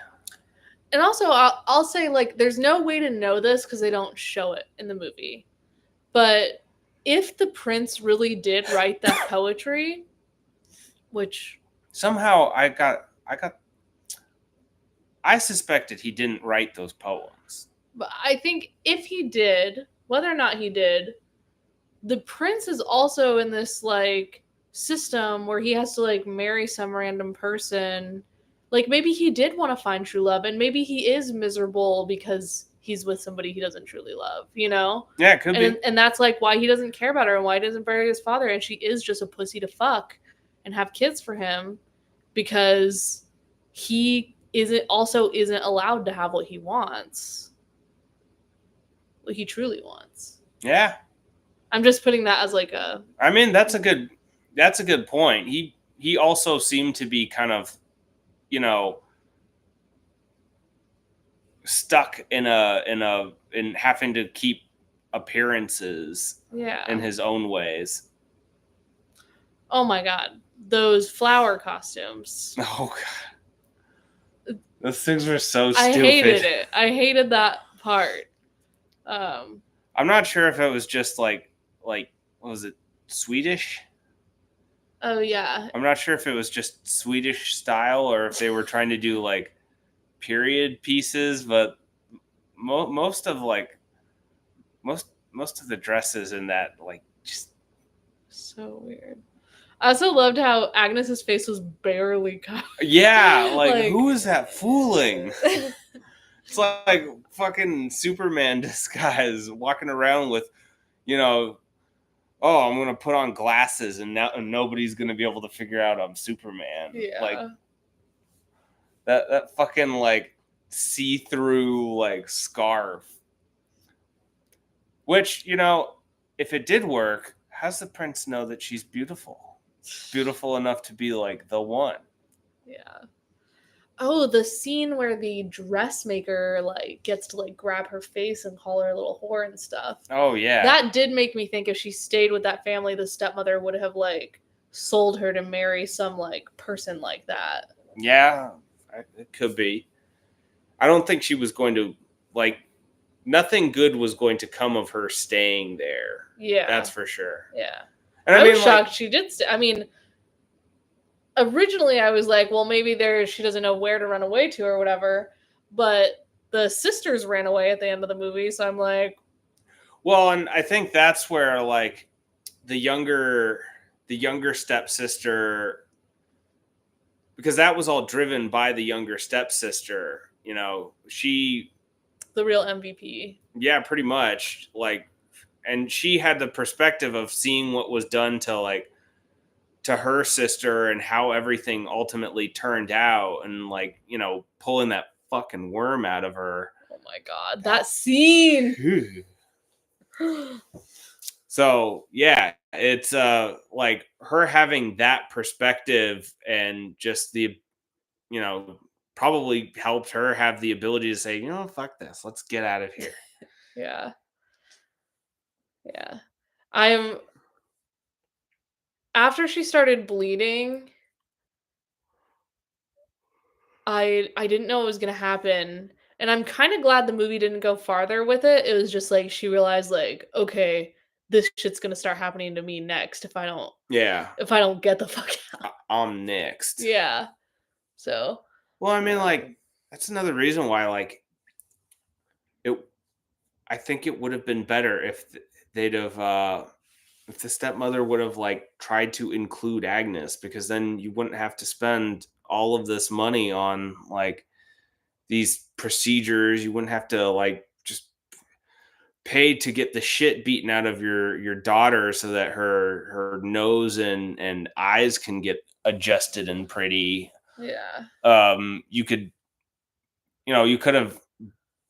And also, I'll say, like, there's no way to know this because they don't show it in the movie. But if the prince really did write that poetry, which somehow I suspected he didn't write those poems. But I think if he did, whether or not he did, the prince is also in this like system where he has to like marry some random person. Like maybe he did want to find true love, and maybe he is miserable because he's with somebody he doesn't truly love, you know? Yeah, it could be. And that's like why he doesn't care about her and why he doesn't bury his father, and she is just a pussy to fuck and have kids for him because he isn't allowed to have what he wants. What he truly wants. Yeah. I'm just putting that as like a. I mean, that's a good point. He also seemed to be kind of, stuck in having to keep appearances. Yeah. In his own ways. Oh my god, those flower costumes. Oh god, those things were so stupid. I hated it. I hated that part. I'm not sure if it was just like what was it, Swedish? Oh yeah. I'm not sure if it was just Swedish style or if they were trying to do like period pieces, but most of the dresses in that, like, just so weird. I also loved how Agnes's face was barely covered. Yeah, like who is that fooling? It's like fucking Superman disguise walking around with, oh, I'm going to put on glasses and nobody's going to be able to figure out I'm Superman. Yeah. Like that fucking like see-through like scarf. Which, if it did work, how's the prince know that she's beautiful? Beautiful enough to be like the one. Yeah. Oh, the scene where the dressmaker like gets to like grab her face and call her a little whore and stuff. Oh yeah. That did make me think if she stayed with that family, the stepmother would have like sold her to marry some like person like that. Yeah, it could be. I don't think she was going to like. Nothing good was going to come of her staying there. Yeah, that's for sure. Yeah, and I was shocked she did. I mean, originally I was like, well, maybe she doesn't know where to run away to or whatever. But the sisters ran away at the end of the movie, so I'm like, well, and I think that's where like the younger stepsister, because that was all driven by the younger stepsister. She, The real MVP. yeah, pretty much, and she had the perspective of seeing what was done to her sister and how everything ultimately turned out, and pulling that fucking worm out of her. Oh my god, that scene. So yeah, it's like her having that perspective, and just the you know probably helped her have the ability to say, fuck this, let's get out of here. Yeah. Yeah. I'm After she started bleeding, I didn't know it was gonna happen, and I'm kinda glad the movie didn't go farther with it. It was just like she realized, like, "Okay, this shit's gonna start happening to me next Yeah, if I don't get the fuck out." I'm next. Yeah. So, Well, I mean, um that's another reason why, it. I think it would have been better if they'd have if the stepmother would have tried to include Agnes, because then you wouldn't have to spend all of this money on these procedures. You wouldn't have to just pay to get the shit beaten out of your daughter so that her nose and eyes can get adjusted and pretty. yeah. You could you could have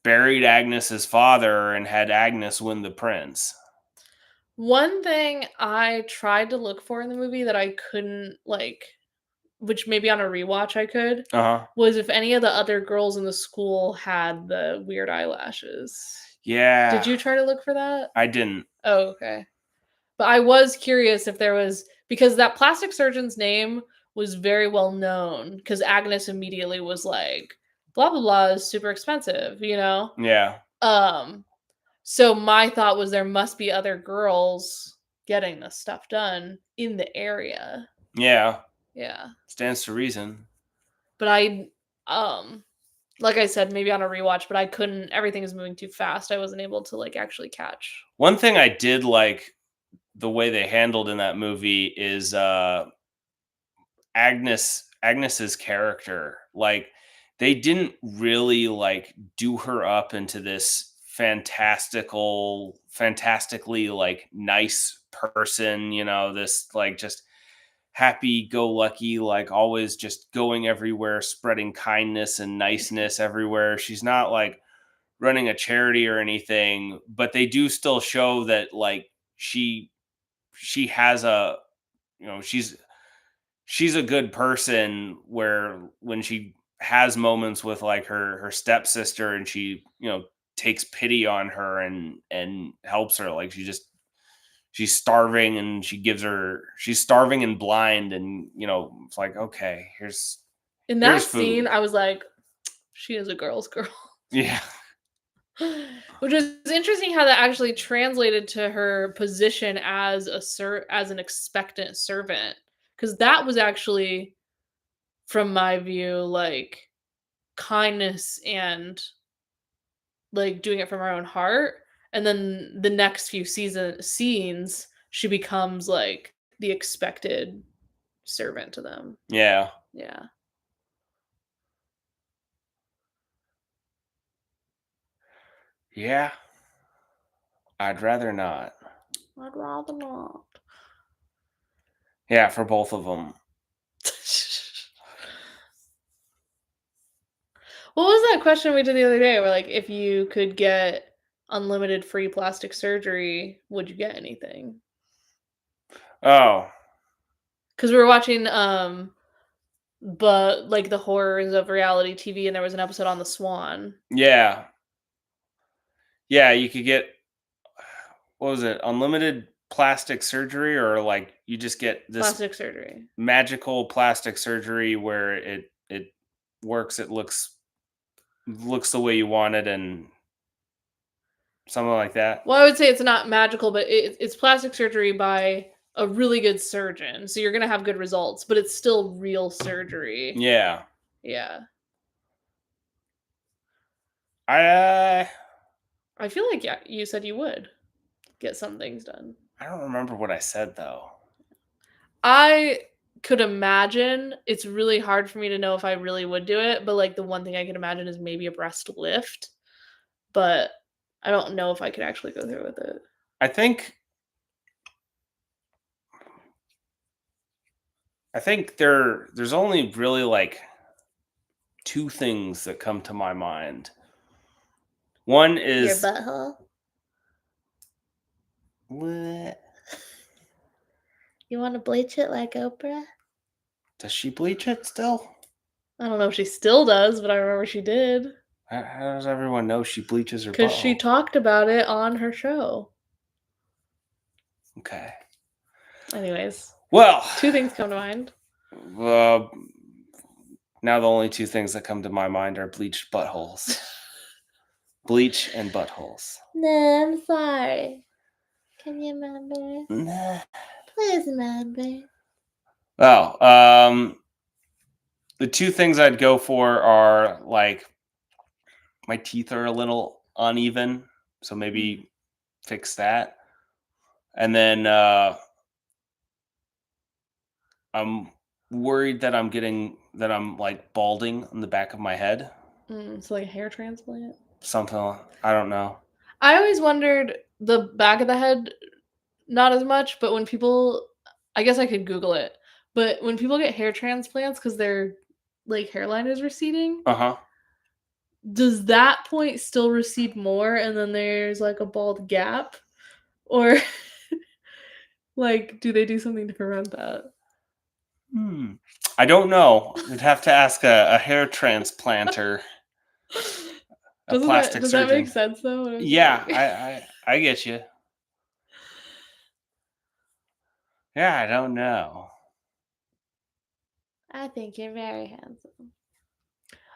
buried Agnes's father and had Agnes win the prince. One thing I tried to look for in the movie that I couldn't, which maybe on a rewatch I could, Uh-huh. was if any of the other girls in the school had the weird eyelashes. Did Yeah, you try to look for that? I didn't. Oh, okay. But I was curious if there was, because that plastic surgeon's name was very well known, because Agnes immediately was like, blah blah blah is super expensive, you know? Yeah. Um, so my thought was there must be other girls getting this stuff done in the area. Yeah. Yeah. Stands to reason. But um like I said, maybe on a rewatch, but I couldn't, everything is moving too fast. I wasn't able to actually catch. One thing I did like the way they handled in that movie is Agnes's character. They didn't really do her up into this fantastically nice person, this just happy go lucky, always just going everywhere, spreading kindness and niceness everywhere. She's not running a charity or anything, but they do still show that she she has a she's a good person, where when she has moments with her stepsister, and she takes pity on her and helps her, she's starving, and she's starving and blind, and it's like, okay, In here's that scene, food. I was like, she is a girl's girl. Yeah. Which is interesting how that actually translated to her position as as an expectant servant, because that was actually, from my view, kindness and doing it from her own heart. And then the next few scenes, she becomes the expected servant to them. Yeah. Yeah. Yeah, I'd rather not. I'd rather not. Yeah, for both of them. What was that question we did the other day? Where if you could get unlimited free plastic surgery, would you get anything? Oh, Because we were watching, but the horrors of reality TV, and there was an episode on the Swan. yeah. Yeah, you could get, what was it, unlimited plastic surgery, or you just get this Plastic surgery. magical plastic surgery where it works, it looks the way you want it, and something like that. Well, I would say it's not magical, but it's plastic surgery by a really good surgeon. So you're gonna have good results, but it's still real surgery. Yeah. Yeah. I I feel like, yeah, you said you would get some things done. I don't remember what I said though. I could imagine, it's really hard for me to know if I really would do it, but like the one thing I could imagine is maybe a breast lift, but I don't know if I could actually go through with it. I think there's only really like two things that come to my mind. One Your is butthole? what? You want to bleach it like Oprah? Does she bleach it still? I don't know if she still does, but I remember she did. How does everyone know she bleaches her Because she butthole? talked about it on her show. Okay. Anyways, Well, two things come to mind. uh, now the only two things that come to my mind are bleached buttholes. Bleach and buttholes. No, I'm sorry. Can you remember? Nah. Please remember. Oh, the two things I'd go for are like my teeth are a little uneven, so maybe fix that. And then I'm worried that I'm like balding on the back of my head. So like a hair transplant? Something I don't know. I always wondered the back of the head, not as much, but when people, I guess I could Google it, but when people get hair transplants because their like hairline is receding, Uh-huh. does that point still recede more and then there's like a bald gap? Or like do they do something to prevent that? I don't know. We'd have to ask a hair transplanter, a Doesn't that plastic does that make surgeon. sense though what I'm Yeah, saying? I get you. Yeah, I don't know. I think you're very handsome.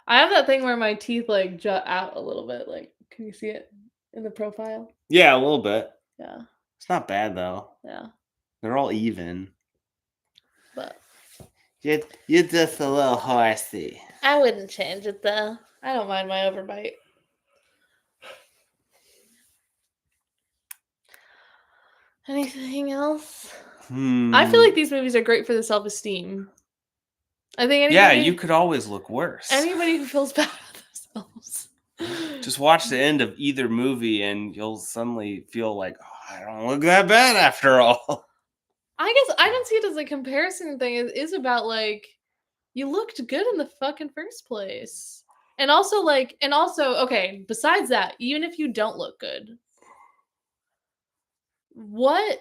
I have that thing where my teeth like jut out a little bit. Like, can you see it in the profile? Yeah, a little bit. Yeah, It's not bad though. yeah. They're all even. But You're just a little horsey. I wouldn't change it though. I don't mind my overbite. Anything else? I feel like these movies are great for the self-esteem. I think Yeah, anybody you could always look worse. anybody who feels bad about themselves. Just watch the end of either movie and you'll suddenly feel like, oh, I don't look that bad after all. I guess I don't see it as a comparison thing. It is about like you looked good in the fucking first place. And also okay, besides that, even if you don't look good, what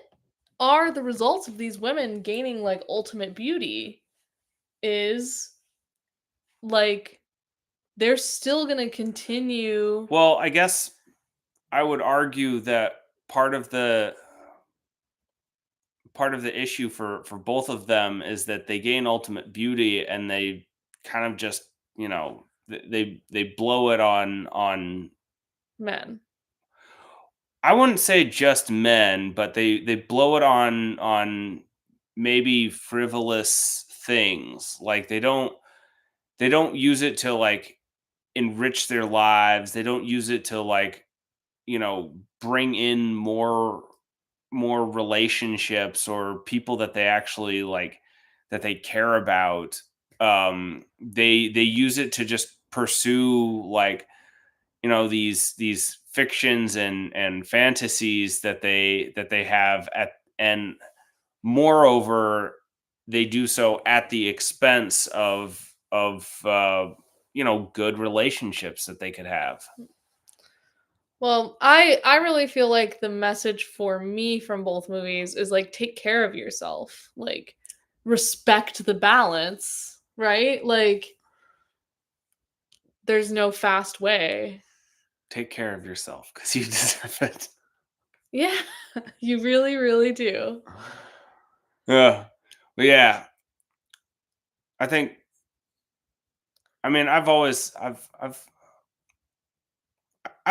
are the results of these women gaining like ultimate beauty is like they're still going to continue. Well, I guess I would argue that part of the issue for both of them is that they gain ultimate beauty and they kind of just, they blow it on Men. I wouldn't say just men, but they blow it on maybe frivolous things. Like they don't use it to like enrich their lives. They don't use it to like, bring in more relationships or people that they actually like that they care about. They use it to just pursue like, these fictions and fantasies that they have at, and moreover they do so at the expense of good relationships that they could have. Well, I really feel like the message for me from both movies is like take care of yourself. Like respect the balance, right? Like there's no fast way. Take care of yourself because you deserve it. Yeah, you really, really do. Yeah, but yeah, I think, I mean, I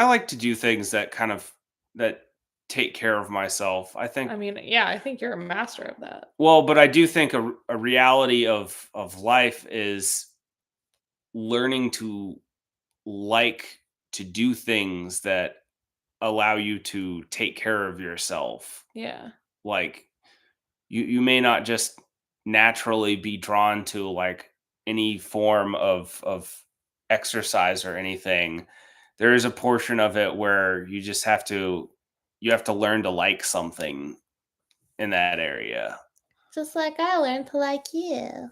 like to do things that kind of that take care of myself. I think, I mean, yeah, I think you're a master of that. well, but I do think a reality of life is learning to like to do things that allow you to take care of yourself. Yeah. Like you may not just naturally be drawn to like any form of exercise or anything, there is a portion of it where you have to learn to like something in that area. Just like I learned to like you.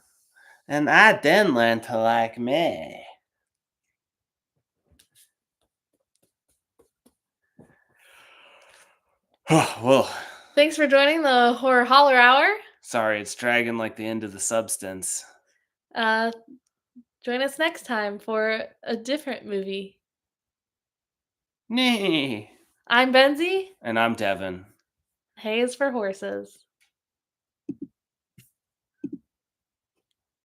And I then learned to like me. Well, Thanks for joining the Horror Holler Hour. sorry, it's dragging like the end of the substance. Uh, join us next time for a different movie. Nee. I'm Benzie. And I'm Devin. Hay is for horses.